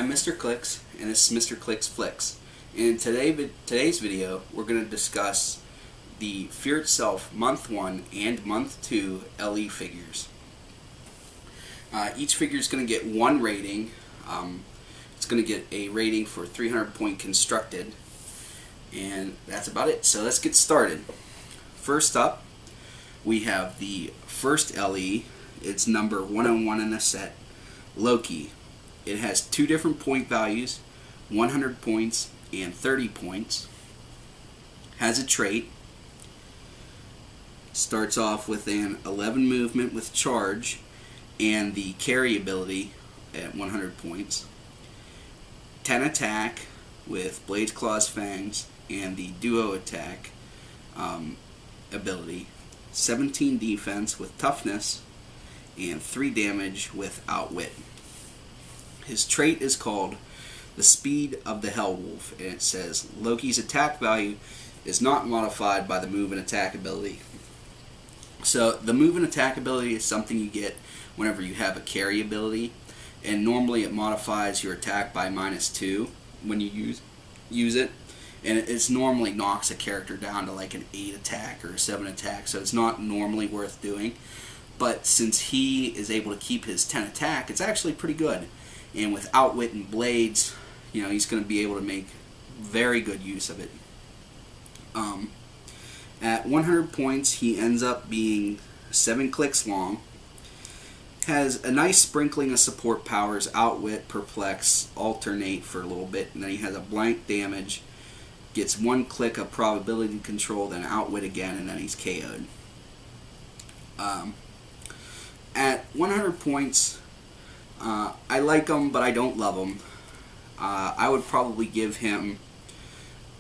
I'm Mr. Clix, and this is Mr. Clix Flix. In today's video, we're going to discuss the Fear Itself Month 1 and Month 2 LE figures. Each figure is going to get one rating. It's going to get a rating for 300 point constructed, and that's about it. So let's get started. First up, we have the first LE. It's number 101 in the set, Loki. It has two different point values, 100 points and 30 points. Has a trait. Starts off with an 11 movement with charge and the carry ability at 100 points. 10 attack with blades, claws, fangs, and the duo attack ability. 17 defense with toughness and 3 damage with outwit. His trait is called the Speed of the Hellwolf, and it says Loki's attack value is not modified by the move and attack ability. So the move and attack ability is something you get whenever you have a carry ability, and normally it modifies your attack by -2 when you use it, and it normally knocks a character down to like an 8 attack or a 7 attack, so it's not normally worth doing. But since he is able to keep his 10 attack, it's actually pretty good. And with outwit and blades, you know, he's going to be able to make very good use of it. At 100 points, he ends up being 7 clicks long. Has a nice sprinkling of support powers: outwit, perplex, alternate for a little bit, and then he has a blank damage. Gets 1 click of probability control, then outwit again, and then he's KO'd. At 100 points, I like him, but I don't love him. I would probably give him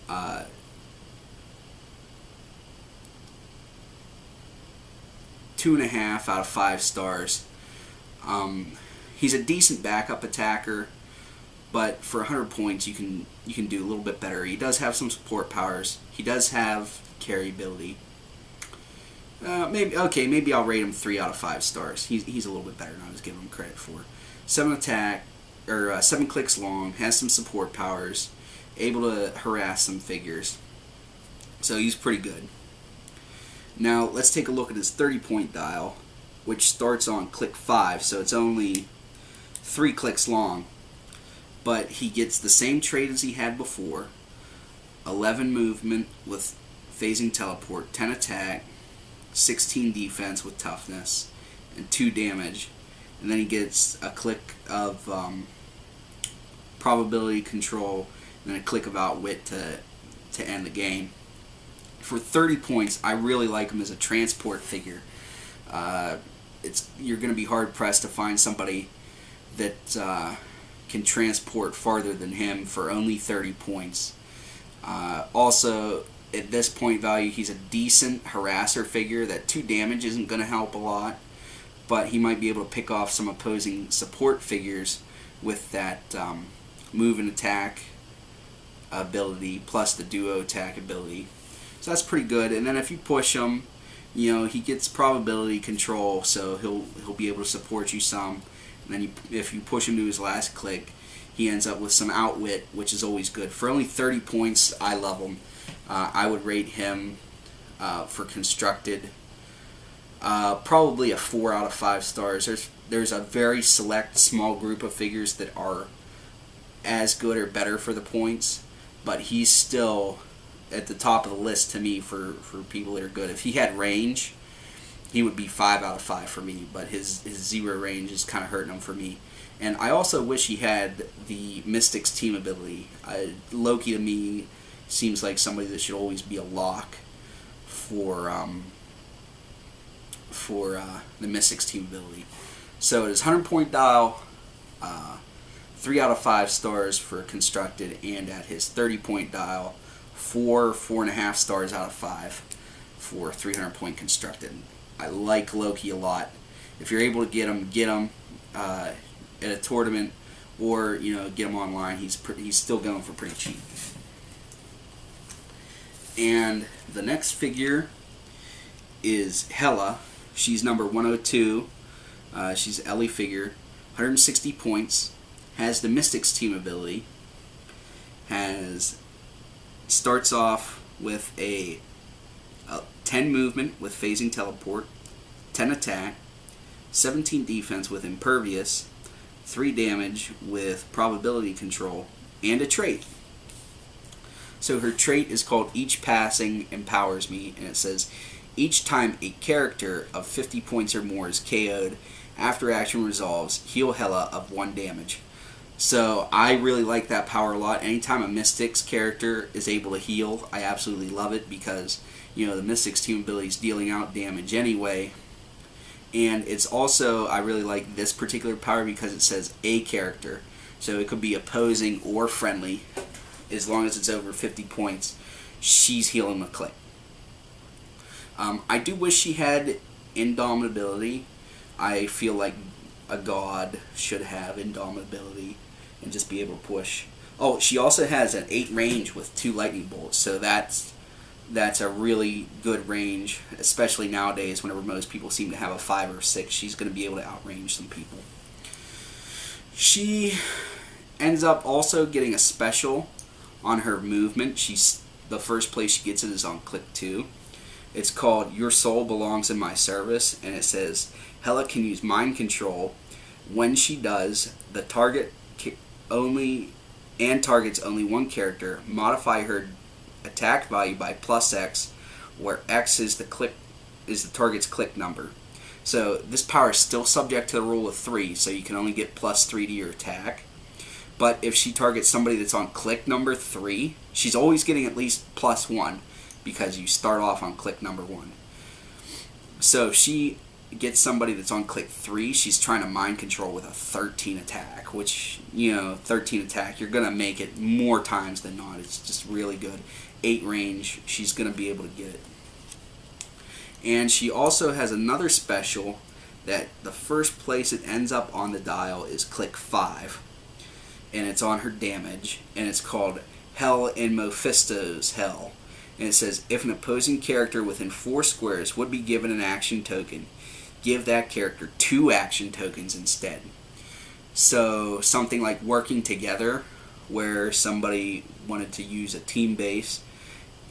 2.5 out of 5 stars. He's a decent backup attacker, but for 100 points, you can do a little bit better. He does have some support powers. He does have carry ability. Maybe I'll rate him 3 out of 5 stars. He's a little bit better than I was giving him credit for. 7 attack, or 7 clicks long, has some support powers, able to harass some figures. So he's pretty good. Now let's take a look at his 30 point dial, which starts on click 5, so it's only 3 clicks long. But he gets the same trait as he had before: 11 movement with phasing teleport, 10 attack, 16 defense with toughness, and 2 damage. And then he gets a click of probability control, and then a click of outwit to end the game. For 30 points, I really like him as a transport figure. You're going to be hard pressed to find somebody that can transport farther than him for only 30 points. Also, at this point value, he's a decent harasser figure. That 2 damage isn't going to help a lot, but he might be able to pick off some opposing support figures with that move and attack ability plus the duo attack ability. So that's pretty good. And then if you push him, you know, he gets probability control, so he'll be able to support you some. And then if you push him to his last click, he ends up with some outwit, which is always good. For only 30 points, I love him. I would rate him for constructed probably a 4 out of 5 stars. There's a very select small group of figures that are as good or better for the points, but he's still at the top of the list to me for people that are good. If he had range, he would be 5 out of 5 for me, but his 0 range is kind of hurting him for me. And I also wish he had the Mystics team ability. Loki to me seems like somebody that should always be a lock for the Mystics team ability. So it is 100 point dial, 3 out of 5 stars for constructed, and at his 30 point dial, 4.5 stars out of 5 for 300 point constructed. I like Loki a lot. If you're able to get him at a tournament, or get him online. He's still going for pretty cheap. And the next figure is Hela. She's number 102. She's an LE figure, 160 points. has the Mystics team ability, starts off with a 10 movement with phasing teleport, 10 attack, 17 defense with impervious, 3 damage with probability control, and a trait. So her trait is called Each Passing Empowers Me, and it says, each time a character of 50 points or more is KO'd after action resolves, heal Hela of 1 damage. So I really like that power a lot. Anytime a Mystics character is able to heal, I absolutely love it, because the Mystics team ability is dealing out damage anyway. And it's also, I really like this particular power because it says a character. So it could be opposing or friendly. As long as it's over 50 points, she's healing the Click. I do wish she had Indomitability. I feel like a god should have Indomitability and just be able to push. Oh, she also has an 8 range with 2 lightning bolts, so that's a really good range, especially nowadays whenever most people seem to have a 5 or 6. She's going to be able to outrange some people. She ends up also getting a special on her movement. The first place she gets it is on Click 2. It's called Your Soul Belongs in My Service, and it says Hela can use mind control. When she does, the target targets only one character. Modify her attack value by +X, where X is the target's click number. So this power is still subject to the rule of 3, so you can only get +3 to your attack. But if she targets somebody that's on click number 3, she's always getting at least +1, because you start off on click number 1. So if she gets somebody that's on click 3, she's trying to mind control with a 13 attack, which, 13 attack, you're going to make it more times than not. It's just really good. 8 range, she's going to be able to get it. And she also has another special that the first place it ends up on the dial is Click 5. And it's on her damage, and it's called Hell in Mephisto's Hell. And it says, if an opposing character within 4 squares would be given an action token, give that character 2 action tokens instead. So something like working together, where somebody wanted to use a team base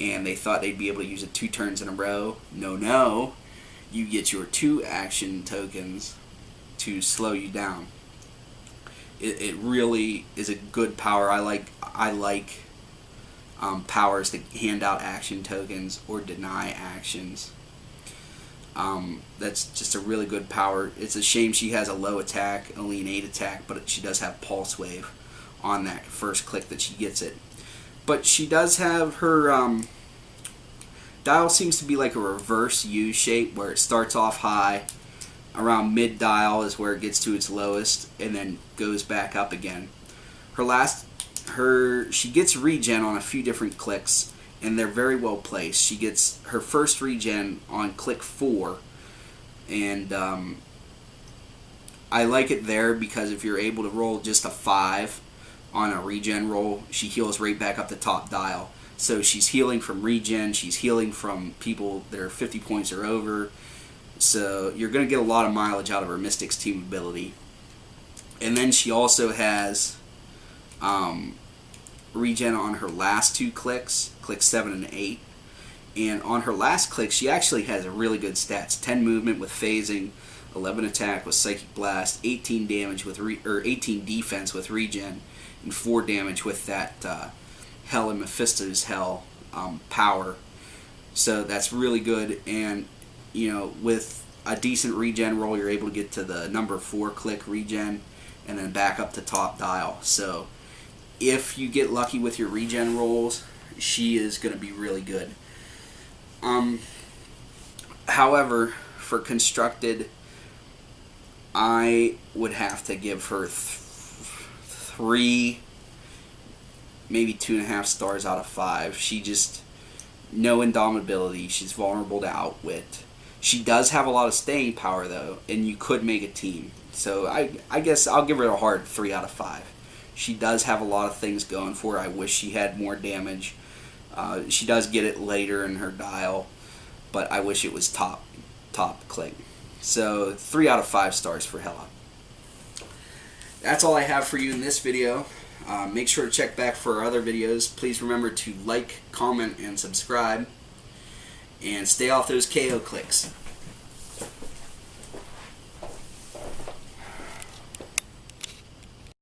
and they thought they'd be able to use it 2 turns in a row. No, you get your 2 action tokens to slow you down. It really is a good power. I like powers that hand out action tokens or deny actions. That's just a really good power. It's a shame she has a low attack, only an 8 attack, but she does have Pulse Wave on that first click that she gets it. But she does have her dial seems to be like a reverse U shape, where it starts off high, around mid dial is where it gets to its lowest, and then goes back up again. She gets regen on a few different clicks, and they're very well placed. She gets her first regen on Click 4, and I like it there because if you're able to roll just a 5 on a regen roll, she heals right back up the top dial. So she's healing from regen, she's healing from people that are 50 points or over. So you're going to get a lot of mileage out of her Mystics team ability. And then she also has regen on her last 2 clicks, Click 7 and 8. And on her last click, she actually has really good stats. 10 movement with phasing, 11 attack with Psychic Blast, 18 damage with 18 defense with regen, and 4 damage with that Hell in Mephisto's Hell power. So that's really good. And with a decent regen roll, you're able to get to the number 4 click regen and then back up to top dial. So if you get lucky with your regen rolls, she is going to be really good. However, for constructed, I would have to give her 3, maybe 2.5 stars out of 5. She just, no indomitability. She's vulnerable to outwit. She does have a lot of staying power, though, and you could make a team. So I guess I'll give her a hard 3 out of 5. She does have a lot of things going for her. I wish she had more damage. She does get it later in her dial, but I wish it was top click. So 3 out of 5 stars for Hela. that's all I have for you in this video. Make sure to check back for our other videos. Please remember to like, comment, and subscribe. And stay off those KO clicks.